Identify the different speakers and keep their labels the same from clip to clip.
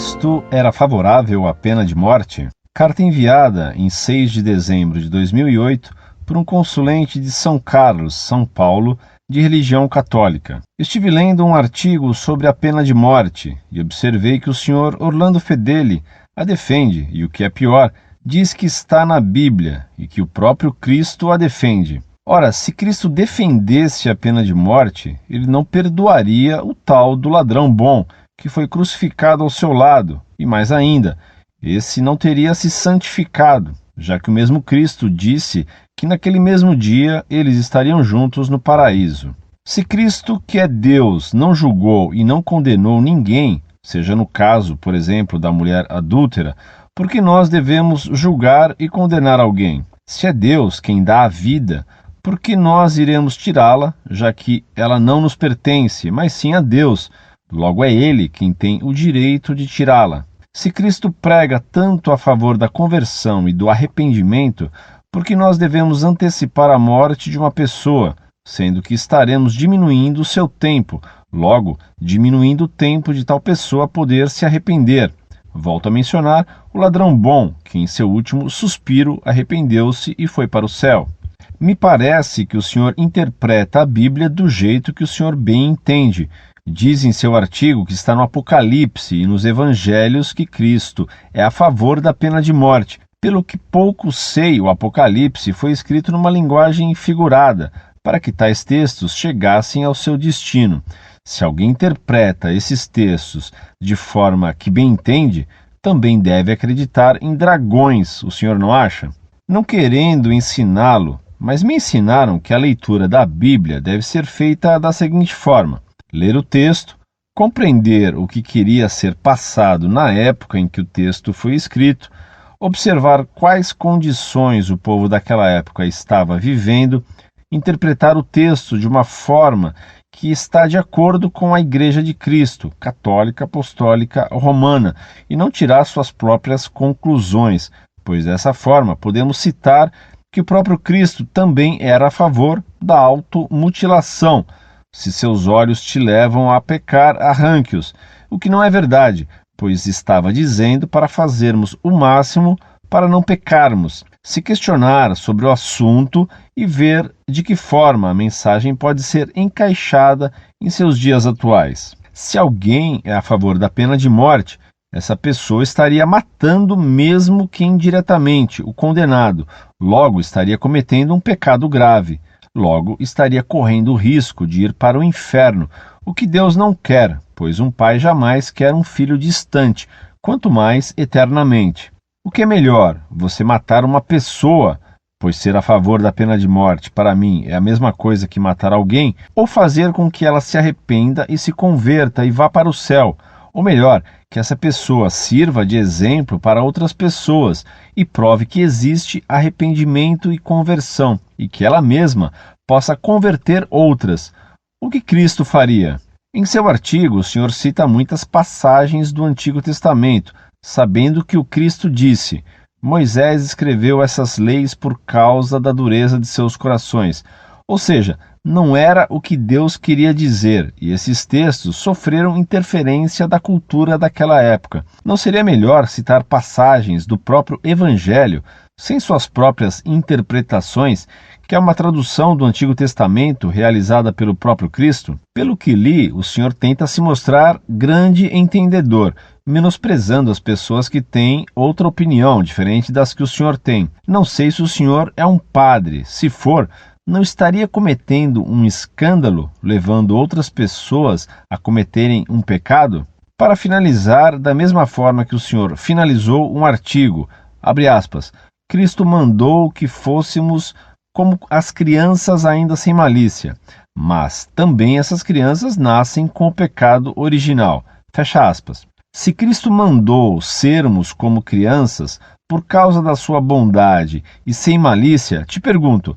Speaker 1: Cristo era favorável à pena de morte? Carta enviada em 6 de dezembro de 2008 por um consulente de São Carlos, São Paulo, de religião católica. Estive lendo um artigo sobre a pena de morte e observei que o senhor Orlando Fedeli a defende e, o que é pior, diz que está na Bíblia e que o próprio Cristo a defende. Ora, se Cristo defendesse a pena de morte, ele não perdoaria o tal do ladrão bom que foi crucificado ao seu lado, e mais ainda, esse não teria se santificado, já que o mesmo Cristo disse que naquele mesmo dia eles estariam juntos no paraíso. Se Cristo, que é Deus, não julgou e não condenou ninguém, seja no caso, por exemplo, da mulher adúltera, por que nós devemos julgar e condenar alguém? Se é Deus quem dá a vida, por que nós iremos tirá-la, já que ela não nos pertence, mas sim a Deus? Logo é Ele quem tem o direito de tirá-la. Se Cristo prega tanto a favor da conversão e do arrependimento, por que nós devemos antecipar a morte de uma pessoa, sendo que estaremos diminuindo o seu tempo, logo diminuindo o tempo de tal pessoa poder se arrepender? Volto a mencionar o ladrão bom, que em seu último suspiro arrependeu-se e foi para o céu. Me parece que o senhor interpreta a Bíblia do jeito que o senhor bem entende. Diz em seu artigo que está no Apocalipse e nos Evangelhos que Cristo é a favor da pena de morte. Pelo que pouco sei, o Apocalipse foi escrito numa linguagem figurada, para que tais textos chegassem ao seu destino. Se alguém interpreta esses textos de forma que bem entende, também deve acreditar em dragões, o senhor não acha? Não querendo ensiná-lo, mas me ensinaram que a leitura da Bíblia deve ser feita da seguinte forma: ler o texto, compreender o que queria ser passado na época em que o texto foi escrito, observar quais condições o povo daquela época estava vivendo, interpretar o texto de uma forma que está de acordo com a Igreja de Cristo, católica, apostólica, romana, e não tirar suas próprias conclusões, pois dessa forma podemos citar que o próprio Cristo também era a favor da automutilação. Se seus olhos te levam a pecar, arranque-os, o que não é verdade, pois estava dizendo para fazermos o máximo para não pecarmos. Se questionar sobre o assunto e ver de que forma a mensagem pode ser encaixada em seus dias atuais. Se alguém é a favor da pena de morte, essa pessoa estaria matando mesmo que indiretamente o condenado, logo estaria cometendo um pecado grave. Logo, estaria correndo o risco de ir para o inferno, o que Deus não quer, pois um pai jamais quer um filho distante, quanto mais eternamente. O que é melhor, você matar uma pessoa, pois ser a favor da pena de morte, para mim, é a mesma coisa que matar alguém, ou fazer com que ela se arrependa e se converta e vá para o céu, ou melhor, que essa pessoa sirva de exemplo para outras pessoas e prove que existe arrependimento e conversão, e que ela mesma possa converter outras. O que Cristo faria? Em seu artigo, o senhor cita muitas passagens do Antigo Testamento, sabendo que o Cristo disse: Moisés escreveu essas leis por causa da dureza de seus corações. Ou seja, não era o que Deus queria dizer, e esses textos sofreram interferência da cultura daquela época. Não seria melhor citar passagens do próprio Evangelho, sem suas próprias interpretações, que é uma tradução do Antigo Testamento realizada pelo próprio Cristo? Pelo que li, o senhor tenta se mostrar grande entendedor, menosprezando as pessoas que têm outra opinião, diferente das que o senhor tem. Não sei se o senhor é um padre. Se for, não estaria cometendo um escândalo, levando outras pessoas a cometerem um pecado? Para finalizar, da mesma forma que o senhor finalizou um artigo, abre aspas, Cristo mandou que fôssemos como as crianças ainda sem malícia, mas também essas crianças nascem com o pecado original. Fecha aspas. Se Cristo mandou sermos como crianças por causa da sua bondade e sem malícia, te pergunto,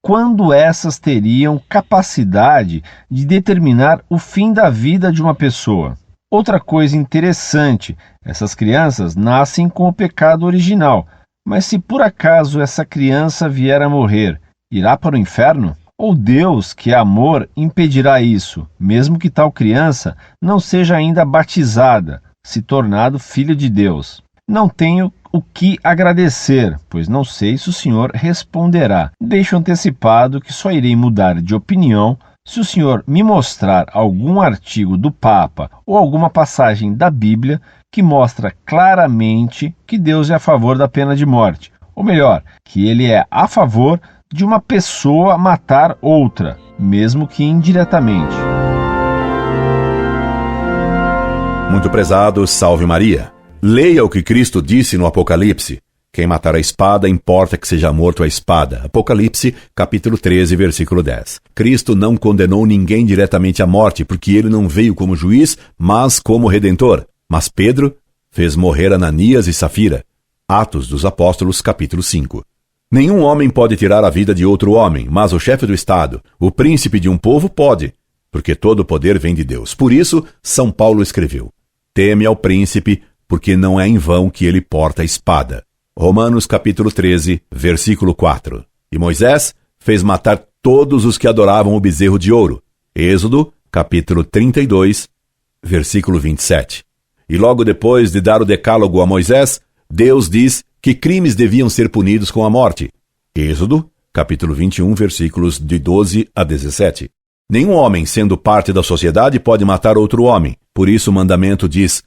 Speaker 1: quando essas teriam capacidade de determinar o fim da vida de uma pessoa? Outra coisa interessante, essas crianças nascem com o pecado original, mas se por acaso essa criança vier a morrer, irá para o inferno? Ou Deus, que é amor, impedirá isso, mesmo que tal criança não seja ainda batizada, se tornado filho de Deus. Não tenho o que agradecer, pois não sei se o senhor responderá. Deixo antecipado que só irei mudar de opinião se o senhor me mostrar algum artigo do Papa ou alguma passagem da Bíblia que mostra claramente que Deus é a favor da pena de morte. Ou melhor, que ele é a favor de uma pessoa matar outra, mesmo que indiretamente.
Speaker 2: Muito prezado, salve Maria. Leia o que Cristo disse no Apocalipse. Quem matar a espada, importa que seja morto a espada. Apocalipse, capítulo 13, versículo 10. Cristo não condenou ninguém diretamente à morte, porque ele não veio como juiz, mas como redentor. Mas Pedro fez morrer Ananias e Safira. Atos dos Apóstolos, capítulo 5. Nenhum homem pode tirar a vida de outro homem, mas o chefe do Estado, o príncipe de um povo, pode, porque todo o poder vem de Deus. Por isso, São Paulo escreveu: teme ao príncipe, porque não é em vão que ele porta a espada. Romanos capítulo 13, versículo 4. E Moisés fez matar todos os que adoravam o bezerro de ouro. Êxodo capítulo 32, versículo 27. E logo depois de dar o decálogo a Moisés, Deus diz que crimes deviam ser punidos com a morte. Êxodo capítulo 21, versículos de 12 a 17. Nenhum homem, sendo parte da sociedade, pode matar outro homem. Por isso o mandamento diz: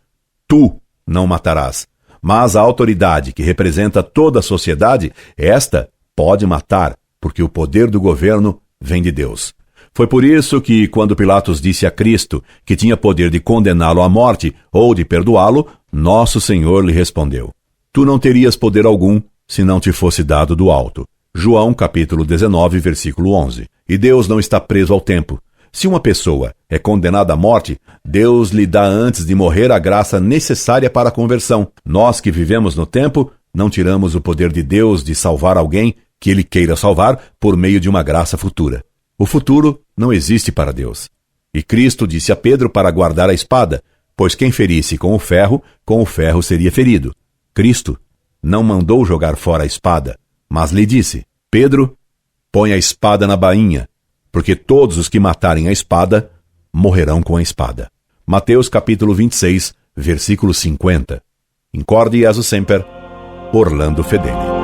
Speaker 2: tu não matarás. Mas a autoridade que representa toda a sociedade, esta pode matar, porque o poder do governo vem de Deus. Foi por isso que, quando Pilatos disse a Cristo que tinha poder de condená-lo à morte ou de perdoá-lo, nosso Senhor lhe respondeu: tu não terias poder algum se não te fosse dado do alto. João capítulo 19, versículo 11. E Deus não está preso ao tempo. Se uma pessoa é condenada à morte, Deus lhe dá antes de morrer a graça necessária para a conversão. Nós que vivemos no tempo, não tiramos o poder de Deus de salvar alguém que Ele queira salvar por meio de uma graça futura. O futuro não existe para Deus. E Cristo disse a Pedro para guardar a espada, pois quem ferisse com o ferro seria ferido. Cristo não mandou jogar fora a espada, mas lhe disse: Pedro, põe a espada na bainha, porque todos os que matarem a espada morrerão com a espada. Mateus capítulo 26, versículo 50. Incorde Jesus Semper, Orlando Fedeli.